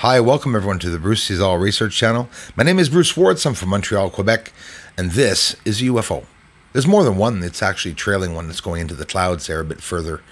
Hi, welcome everyone to the Bruce Sees All Research Channel. My name is Bruce Swartz. I'm from Montreal, Quebec, and this is a UFO. There's more than one. It's actually trailing one that's going into the clouds there a bit further.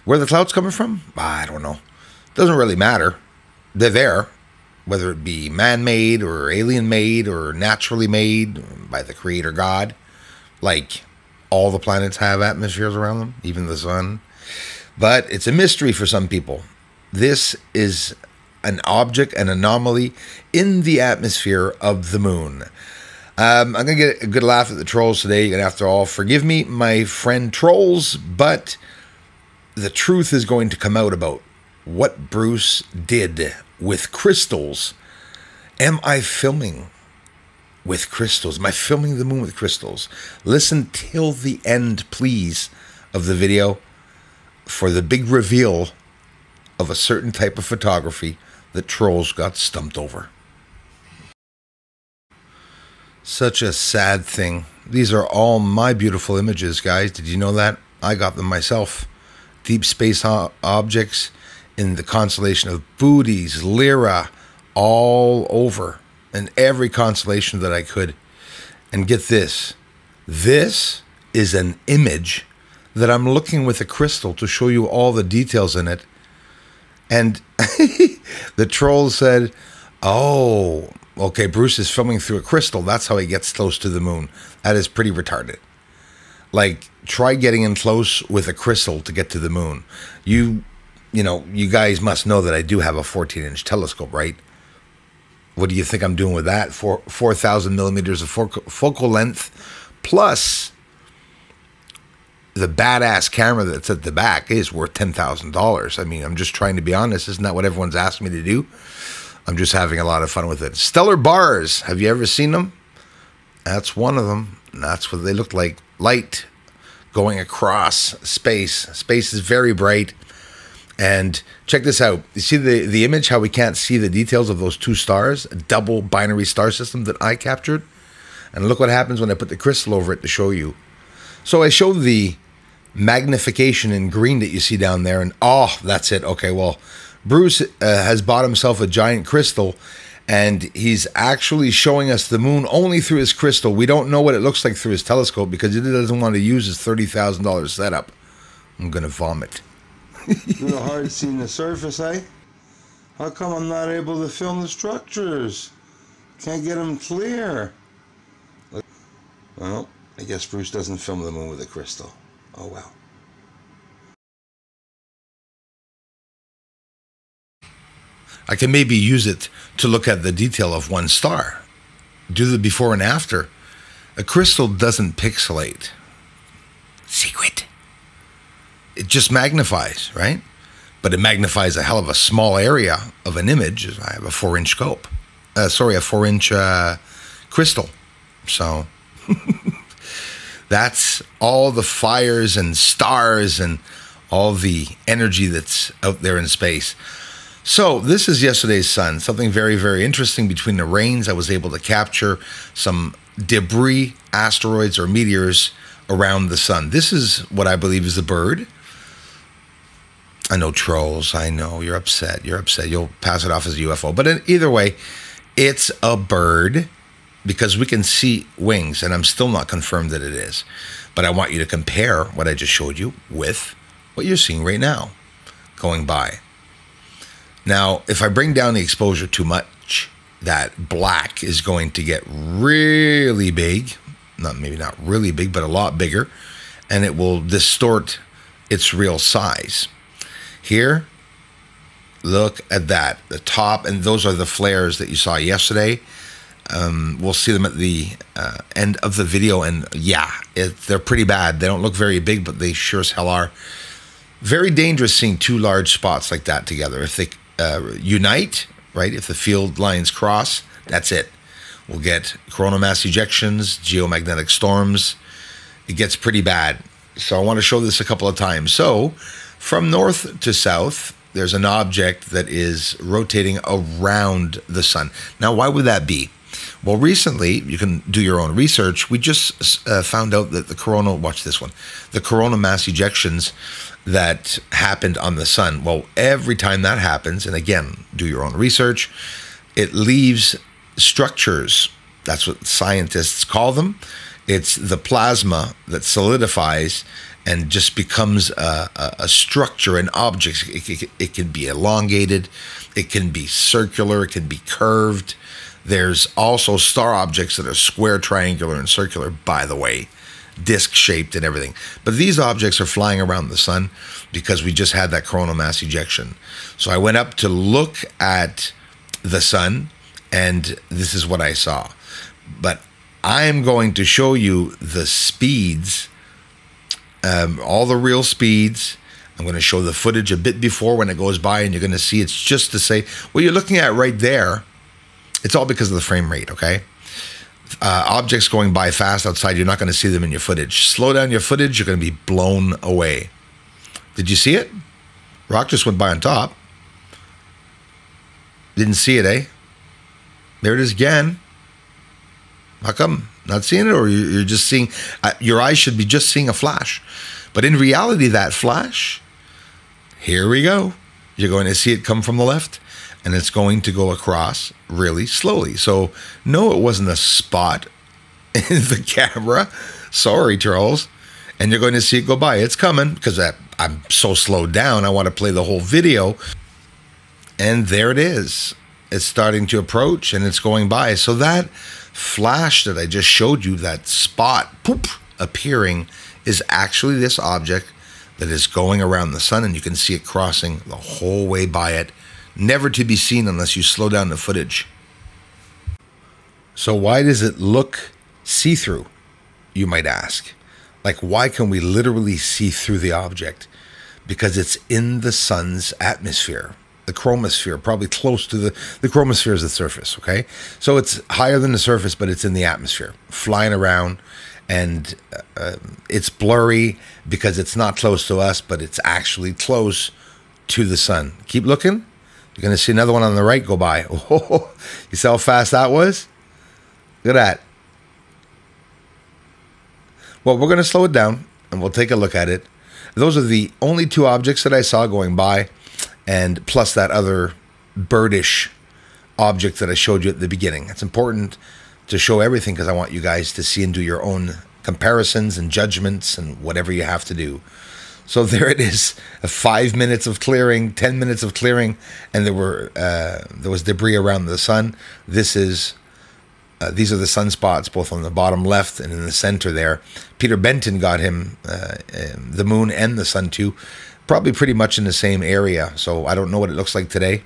Where the clouds coming from? I don't know. Doesn't really matter. They're there, whether it be man-made or alien-made or naturally made by the Creator God. Like all the planets have atmospheres around them, even the sun. But it's a mystery for some people. This is an object, an anomaly in the atmosphere of the moon. I'm going to get a good laugh at the trolls today, and after all, forgive me, my friend trolls, but the truth is going to come out about what Bruce did with crystals. Am I filming with crystals? Am I filming the moon with crystals? Listen till the end, please, of the video for the big reveal of a certain type of photography that trolls got stumped over. Such a sad thing. These are all my beautiful images, guys. Did you know that? I got them myself. Deep space objects in the constellation of Bootes, Lyra, all over. And every constellation that I could. And get this. This is an image that I'm looking with a crystal to show you all the details in it. And the troll said, oh, okay, Bruce is filming through a crystal. That's how he gets close to the moon. That is pretty retarded. Like, try getting in close with a crystal to get to the moon. You know, you guys must know that I do have a 14-inch telescope, right? What do you think I'm doing with that? 4,000 millimeters of focal length, plus the badass camera that's at the back is worth $10,000. I mean, I'm just trying to be honest. Isn't that what everyone's asked me to do? I'm just having a lot of fun with it. Stellar bars. Have you ever seen them? That's one of them. That's what they look like. Light going across space. Space is very bright. And check this out. You see the image, how we can't see the details of those two stars? A double binary star system that I captured. And look what happens when I put the crystal over it to show you. So I showed the magnification in green that you see down there, and oh, that's it. Okay, well, Bruce has bought himself a giant crystal, and he's actually showing us the moon only through his crystal. We don't know what it looks like through his telescope because he doesn't want to use his $30,000 setup. I'm gonna vomit. It's real hard seeing the surface, eh? How come I'm not able to film the structures? Can't get them clear. Well, I guess Bruce doesn't film the moon with a crystal. Oh well. I can maybe use it to look at the detail of one star. Do the before and after. A crystal doesn't pixelate. Secret. It just magnifies, right? But it magnifies a hell of a small area of an image. I have a 4-inch scope. A 4-inch crystal. So that's all the fires and stars and all the energy that's out there in space. So this is yesterday's sun. Something very, very interesting between the rains. I was able to capture some debris, asteroids, or meteors around the sun. This is what I believe is a bird. I know trolls. I know you're upset. You're upset. You'll pass it off as a UFO. But either way, it's a bird because we can see wings, and I'm still not confirmed that it is. But I want you to compare what I just showed you with what you're seeing right now going by. Now, if I bring down the exposure too much, that black is going to get really big. Maybe not really big, but a lot bigger. And it will distort its real size. Here, look at that. The top, and those are the flares that you saw yesterday. We'll see them at the end of the video. And yeah, they're pretty bad. They don't look very big, but they sure as hell are. Very dangerous seeing two large spots like that together. If they unite, right? If the field lines cross, that's it. We'll get coronal mass ejections, geomagnetic storms. It gets pretty bad. So I want to show this a couple of times. So from north to south, there's an object that is rotating around the sun. Now, why would that be? Well, recently, you can do your own research. We just found out that the coronal, watch this one, the coronal mass ejections that happened on the sun. Well, every time that happens, and again, do your own research. It leaves structures. That's what scientists call them. It's the plasma that solidifies and just becomes a structure, an object. It can be elongated, it can be circular, it can be curved. There's also star objects that are square, triangular, and circular, by the way, disc-shaped and everything. But these objects are flying around the sun because we just had that coronal mass ejection. So I went up to look at the sun, and this is what I saw. But I'm going to show you the speeds, all the real speeds. I'm going to show the footage a bit before when it goes by, and you're going to see it's just to say, what you're looking at right there, it's all because of the frame rate, okay? Objects going by fast outside, you're not going to see them in your footage. Slow down your footage, you're going to be blown away. Did you see it? Rock just went by on top. Didn't see it, eh? There it is again. How come? Not seeing it, or you're just seeing, your eyes should be just seeing a flash. But in reality, that flash, here we go. You're going to see it come from the left, and it's going to go across really slowly. So, no, it wasn't a spot in the camera. Sorry, Charles. And you're going to see it go by. It's coming, because I'm so slowed down. I want to play the whole video. And there it is. It's starting to approach, and it's going by. So that flash that I just showed you, that spot poop appearing, is actually this object that is going around the sun, and you can see it crossing the whole way by it. Never to be seen unless you slow down the footage. So why does it look see-through, you might ask? Like, why can we literally see through the object? Because it's in the sun's atmosphere. The chromosphere, probably close to the chromosphere is the surface, okay? So it's higher than the surface, but it's in the atmosphere, flying around, and it's blurry because it's not close to us, but it's actually close to the sun. Keep looking. You're going to see another one on the right go by. Oh, you see how fast that was? Look at that. Well, we're going to slow it down, and we'll take a look at it. Those are the only two objects that I saw going by, and plus that other birdish object that I showed you at the beginning. It's important to show everything because I want you guys to see and do your own comparisons and judgments and whatever you have to do. So there it is, 5 minutes of clearing, 10 minutes of clearing, and there was debris around the sun. These are the sunspots, both on the bottom left and in the center there. Peter Benton got him the moon and the sun too, probably pretty much in the same area. So I don't know what it looks like today,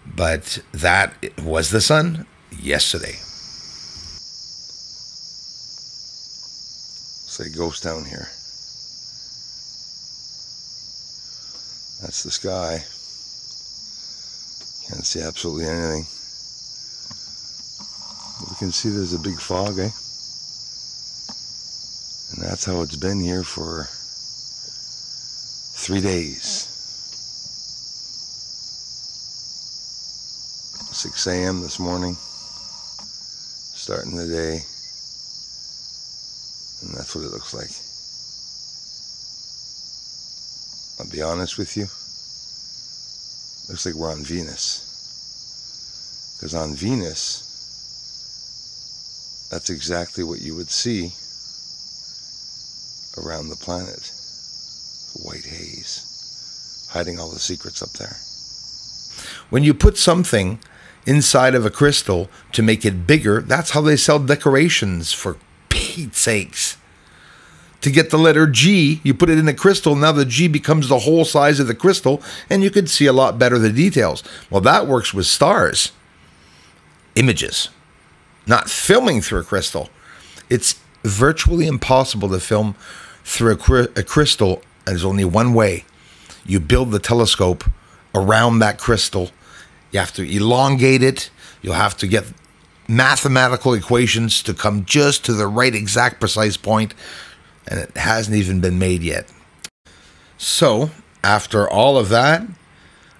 but that was the sun yesterday. Say ghost down here. That's the sky. Can't see absolutely anything. We can see there's a big fog, eh? And that's how it's been here for 3 days. 6 a.m. this morning, starting the day, and that's what it looks like. I'll be honest with you, looks like we're on Venus, because on Venus, that's exactly what you would see around the planet. White haze, hiding all the secrets up there. When you put something inside of a crystal to make it bigger, that's how they sell decorations, for Pete's sakes. To get the letter G, you put it in a crystal, now the G becomes the whole size of the crystal, and you could see a lot better the details. Well, that works with stars. Images. Not filming through a crystal. It's virtually impossible to film through a crystal. There's only one way. You build the telescope around that crystal. You have to elongate it. You'll have to get mathematical equations to come just to the right exact precise point. And it hasn't even been made yet. So, after all of that,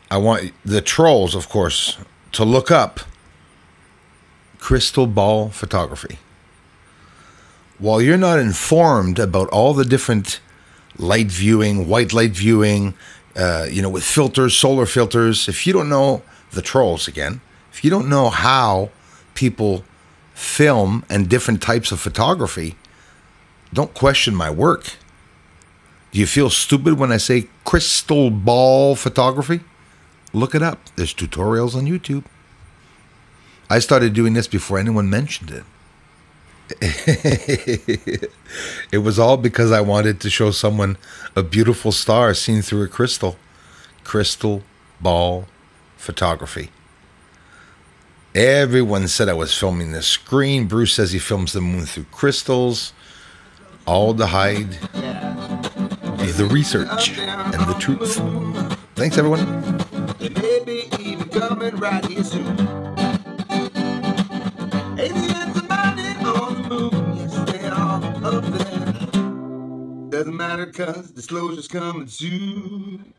I want the trolls, of course, to look up crystal ball photography. While you're not informed about all the different light viewing, white light viewing, with filters, solar filters, if you don't know the trolls again. If you don't know how people film and different types of photography, don't question my work. Do you feel stupid when I say crystal ball photography? Look it up. There's tutorials on YouTube. I started doing this before anyone mentioned it. It was all because I wanted to show someone a beautiful star seen through a crystal. Crystal ball photography. Everyone said I was filming the screen. Bruce says he films the moon through crystals. All to hide the research and the truth. Thanks, everyone. Maybe even coming right here soon. Aliens are landing on the moon. Yes, they are up there. Doesn't matter 'cause disclosure's coming soon.